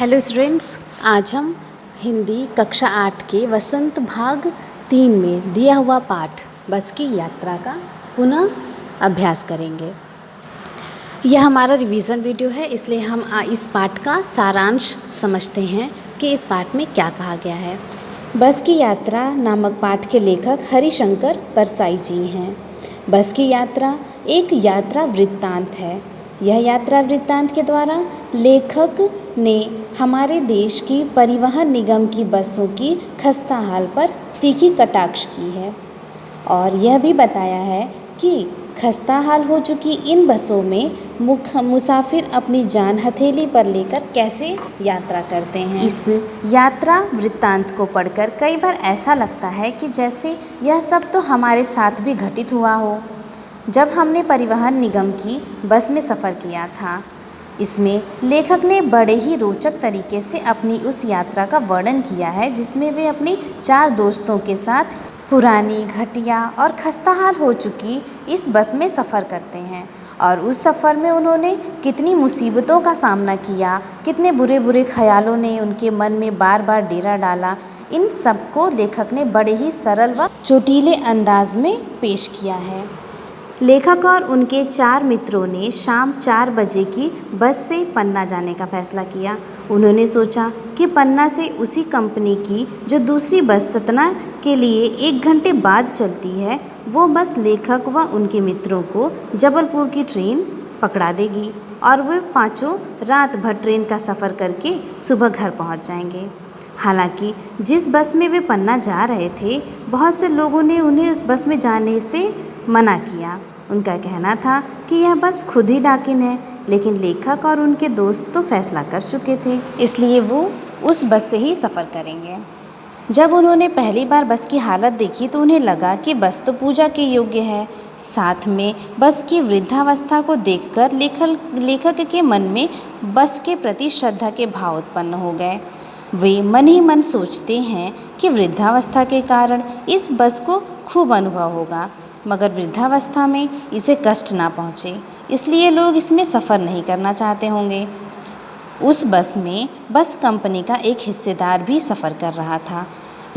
Hello students, आज हम हिंदी कक्षा 8 के वसंत भाग 3 में दिया हुआ पाठ बस की यात्रा का पुनः अभ्यास करेंगे। यह हमारा रिवीजन वीडियो है, इसलिए हम इस पाठ का सारांश समझते हैं कि इस पाठ में क्या कहा गया है। बस की यात्रा नामक पाठ के लेखक हरिशंकर परसाई जी हैं। बस की यात्रा एक यात्रा वृत्तांत है। यह यात्रा वृत्तांत के द्वारा लेखक ने हमारे देश की परिवहन निगम की बसों की खस्ता हाल पर तीखी कटाक्ष की है और यह भी बताया है कि खस्ता हाल हो चुकी इन बसों में मुसाफिर अपनी जान हथेली पर लेकर कैसे यात्रा करते हैं। इस यात्रा वृत्तांत को पढ़कर कई बार ऐसा लगता है कि जैसे यह सब तो हमारे साथ भी घटित हुआ हो, जब हमने परिवहन निगम की बस में सफ़र किया था। इसमें लेखक ने बड़े ही रोचक तरीके से अपनी उस यात्रा का वर्णन किया है, जिसमें वे अपने 4 दोस्तों के साथ पुरानी, घटिया और खस्ताहाल हो चुकी इस बस में सफ़र करते हैं और उस सफ़र में उन्होंने कितनी मुसीबतों का सामना किया, कितने बुरे बुरे ख्यालों ने उनके मन में बार बार डेरा डाला। इन सब को लेखक ने बड़े ही सरल व चोटीले अंदाज में पेश किया है। लेखक और उनके 4 मित्रों ने शाम 4 बजे की बस से पन्ना जाने का फैसला किया। उन्होंने सोचा कि पन्ना से उसी कंपनी की जो दूसरी बस सतना के लिए 1 घंटे बाद चलती है, वो बस लेखक व उनके मित्रों को जबलपुर की ट्रेन पकड़ा देगी और वे पाँचों रात भर ट्रेन का सफ़र करके सुबह घर पहुंच जाएंगे। हालांकि जिस बस में वे पन्ना जा रहे थे, बहुत से लोगों ने उन्हें उस बस में जाने से मना किया। उनका कहना था कि यह बस खुद ही डाकिन है, लेकिन लेखक और उनके दोस्त तो फैसला कर चुके थे, इसलिए वो उस बस से ही सफ़र करेंगे। जब उन्होंने पहली बार बस की हालत देखी तो उन्हें लगा कि बस तो पूजा के योग्य है। साथ में बस की वृद्धावस्था को देखकर लेखक के मन में बस के प्रति श्रद्धा के भाव उत्पन्न हो गए। वे मन ही मन सोचते हैं कि वृद्धावस्था के कारण इस बस को खूब अनुभव होगा, मगर वृद्धावस्था में इसे कष्ट ना पहुँचे, इसलिए लोग इसमें सफ़र नहीं करना चाहते होंगे। उस बस में बस कंपनी का एक हिस्सेदार भी सफ़र कर रहा था।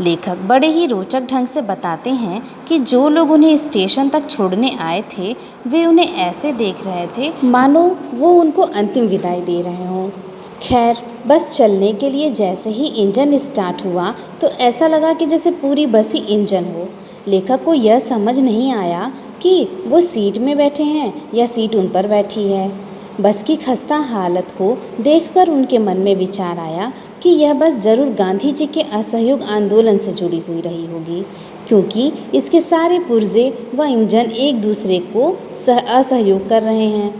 लेखक बड़े ही रोचक ढंग से बताते हैं कि जो लोग उन्हें स्टेशन तक छोड़ने आए थे, वे उन्हें ऐसे देख रहे थे मानो वो उनको अंतिम विदाई दे रहे हों। खैर, बस चलने के लिए जैसे ही इंजन स्टार्ट हुआ तो ऐसा लगा कि जैसे पूरी बस ही इंजन हो। लेखक को यह समझ नहीं आया कि वो सीट में बैठे हैं या सीट उन पर बैठी है। बस की खस्ता हालत को देखकर उनके मन में विचार आया कि यह बस ज़रूर गांधी जी के असहयोग आंदोलन से जुड़ी हुई रही होगी, क्योंकि इसके सारे पुर्जे व इंजन एक दूसरे को असहयोग कर रहे हैं।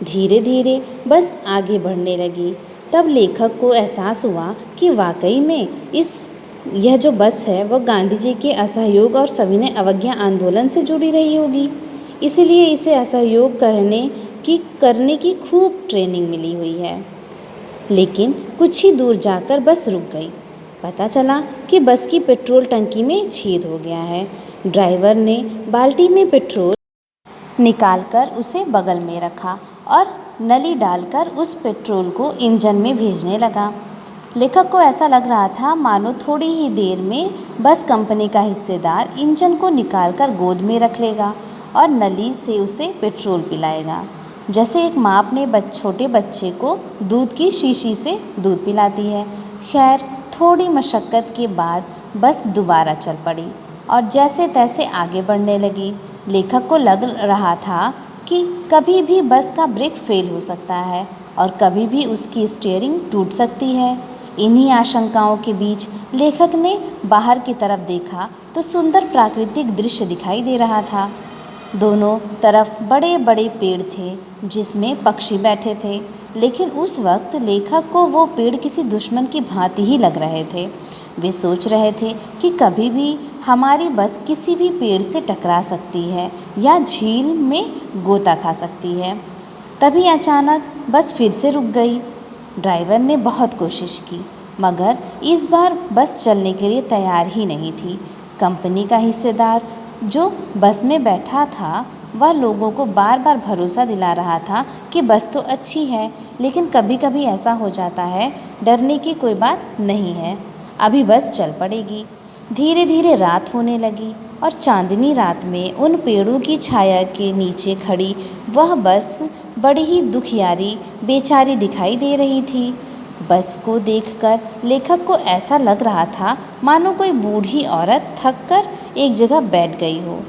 धीरे धीरे बस आगे बढ़ने लगी। तब लेखक को एहसास हुआ कि वाकई में यह जो बस है वह गांधी जी के असहयोग और सविनय अवज्ञा आंदोलन से जुड़ी रही होगी, इसीलिए इसे असहयोग करने की खूब ट्रेनिंग मिली हुई है। लेकिन कुछ ही दूर जाकर बस रुक गई। पता चला कि बस की पेट्रोल टंकी में छेद हो गया है। ड्राइवर ने बाल्टी में पेट्रोल निकालकर उसे बगल में रखा और नली डालकर उस पेट्रोल को इंजन में भेजने लगा। लेखक को ऐसा लग रहा था मानो थोड़ी ही देर में बस कंपनी का हिस्सेदार इंजन को निकालकर गोद में रख लेगा और नली से उसे पेट्रोल पिलाएगा, जैसे एक माँ अपने छोटे बच्चे को दूध की शीशी से दूध पिलाती है। खैर, थोड़ी मशक्क़त के बाद बस दोबारा चल पड़ी और जैसे तैसे आगे बढ़ने लगी। लेखक को लग रहा था कि कभी भी बस का ब्रेक फेल हो सकता है और कभी भी उसकी स्टीयरिंग टूट सकती है। इन्हीं आशंकाओं के बीच लेखक ने बाहर की तरफ देखा तो सुंदर प्राकृतिक दृश्य दिखाई दे रहा था। दोनों तरफ बड़े बड़े पेड़ थे जिसमें पक्षी बैठे थे, लेकिन उस वक्त लेखक को वो पेड़ किसी दुश्मन की भांति ही लग रहे थे। वे सोच रहे थे कि कभी भी हमारी बस किसी भी पेड़ से टकरा सकती है या झील में गोता खा सकती है। तभी अचानक बस फिर से रुक गई। ड्राइवर ने बहुत कोशिश की, मगर इस बार बस चलने के लिए तैयार ही नहीं थी। कंपनी का हिस्सेदार जो बस में बैठा था वह लोगों को बार बार भरोसा दिला रहा था कि बस तो अच्छी है, लेकिन कभी कभी ऐसा हो जाता है, डरने की कोई बात नहीं है, अभी बस चल पड़ेगी। धीरे धीरे रात होने लगी और चांदनी रात में उन पेड़ों की छाया के नीचे खड़ी वह बस बड़ी ही दुखियारी बेचारी दिखाई दे रही थी। बस को देखकर लेखक को ऐसा लग रहा था मानो कोई बूढ़ी औरत थक कर एक जगह बैठ गई हो।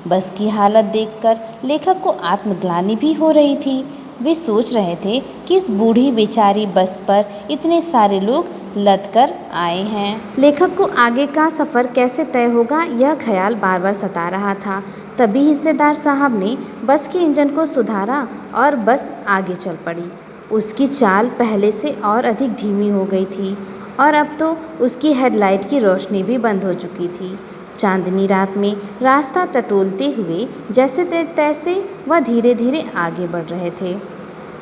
बस की हालत देखकर लेखक को आत्मग्लानि भी हो रही थी। वे सोच रहे थे कि इस बूढ़ी बेचारी बस पर इतने सारे लोग लद कर आए हैं। लेखक को आगे का सफ़र कैसे तय होगा यह ख्याल बार बार सता रहा था। तभी हिस्सेदार साहब ने बस के इंजन को सुधारा और बस आगे चल पड़ी। उसकी चाल पहले से और अधिक धीमी हो गई थी और अब तो उसकी हेडलाइट की रोशनी भी बंद हो चुकी थी। चांदनी रात में रास्ता टटोलते हुए जैसे तैसे वह धीरे धीरे आगे बढ़ रहे थे।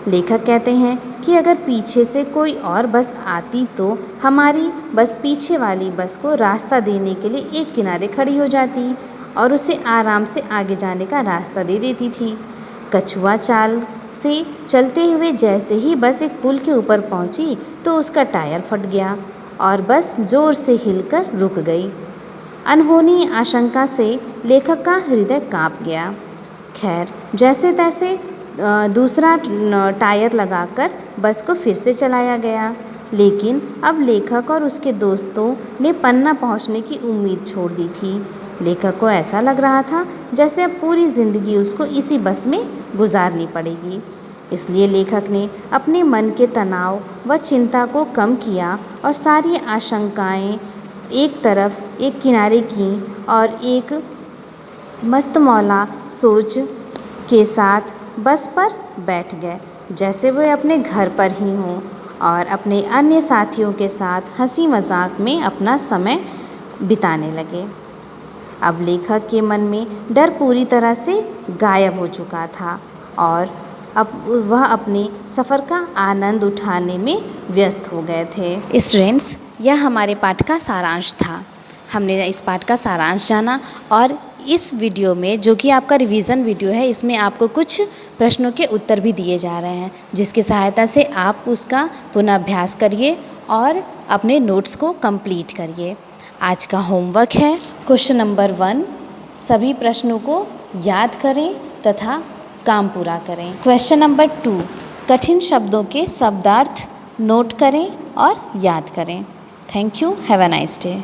लेखक कहते हैं कि अगर पीछे से कोई और बस आती तो हमारी बस पीछे वाली बस को रास्ता देने के लिए एक किनारे खड़ी हो जाती और उसे आराम से आगे जाने का रास्ता दे देती थी। कछुआ चाल से चलते हुए जैसे ही बस एक पुल के ऊपर पहुंची तो उसका टायर फट गया और बस जोर से हिलकर रुक गई। अनहोनी आशंका से लेखक का हृदय कांप गया। खैर जैसे तैसे दूसरा टायर लगाकर बस को फिर से चलाया गया, लेकिन अब लेखक और उसके दोस्तों ने पन्ना पहुंचने की उम्मीद छोड़ दी थी। लेखक को ऐसा लग रहा था जैसे अब पूरी ज़िंदगी उसको इसी बस में गुजारनी पड़ेगी। इसलिए लेखक ने अपने मन के तनाव व चिंता को कम किया और सारी आशंकाएं एक तरफ एक किनारे की और एक मस्तमौला सोच के साथ बस पर बैठ गए, जैसे वे अपने घर पर ही हों और अपने अन्य साथियों के साथ हंसी मजाक में अपना समय बिताने लगे। अब लेखक के मन में डर पूरी तरह से गायब हो चुका था और अब वह अपने सफ़र का आनंद उठाने में व्यस्त हो गए थे। स्टूडेंट्स, यह हमारे पाठ का सारांश था। हमने इस पाठ का सारांश जाना और इस वीडियो में जो कि आपका रिवीज़न वीडियो है, इसमें आपको कुछ प्रश्नों के उत्तर भी दिए जा रहे हैं, जिसकी सहायता से आप उसका पुनः अभ्यास करिए और अपने नोट्स को कंप्लीट करिए। आज का होमवर्क है क्वेश्चन नंबर 1, सभी प्रश्नों को याद करें तथा काम पूरा करें। क्वेश्चन नंबर 2, कठिन शब्दों के शब्दार्थ नोट करें और याद करें। Thank you, have a nice day.